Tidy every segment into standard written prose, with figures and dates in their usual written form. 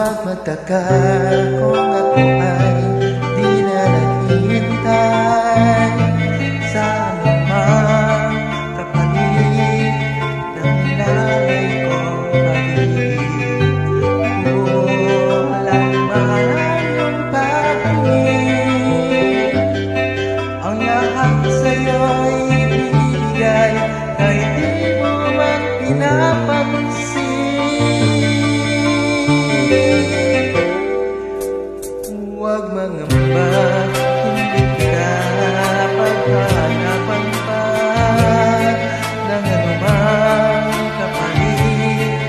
Huwag magtaka kung ako ay di na naghihintay sa anumang kapalit ng nilalay kong pag-ibig. Walang malayong pag-ibig, ang lahat sa'yo'y ibigay kahit di mo man pinapansin. Huwag mangamba, hindi kita paghanapan pa ng anumang kapalit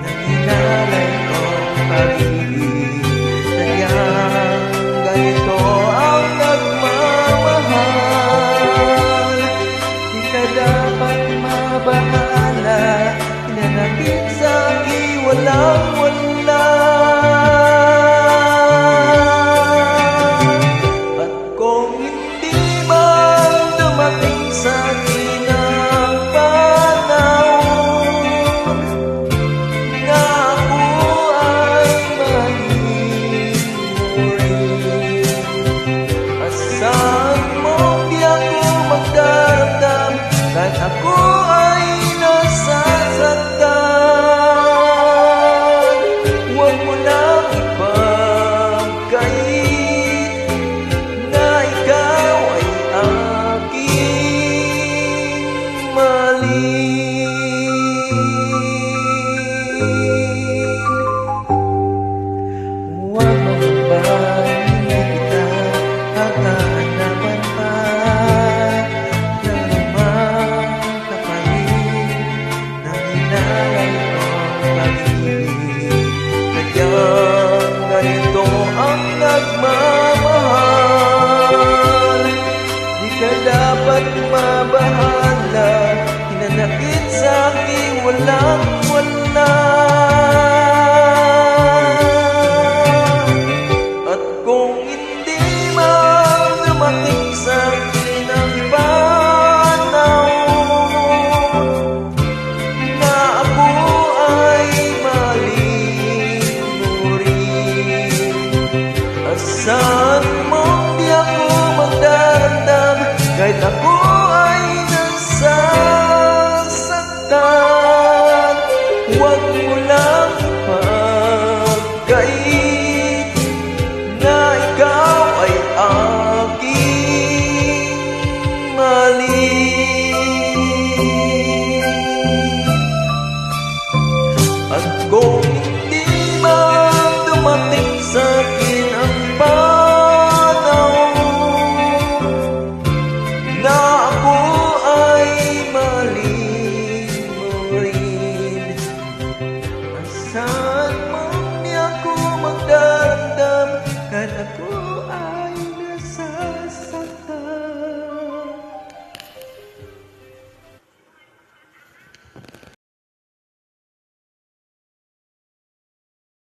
ng inalay kong pag-ibig. Sadyang ganito ang nagmamahal, di ka dapat mabahala, hinanapin sa'kin walang-wala. Kahit ako ay nasasaktan, huwag mo nang ipagkait na ikaw ay aking mali. Huwag mangamba, hindi kita hahanapan pa ganito ang nagmamahal, di ka dapat mabahala, hinanakit sa'kin walang-wala. At kung hindi man dumating sa'kin ang panahon na ako ay saan mo di ako magdaramdam, kahit ako ay nasasaktan. Huwag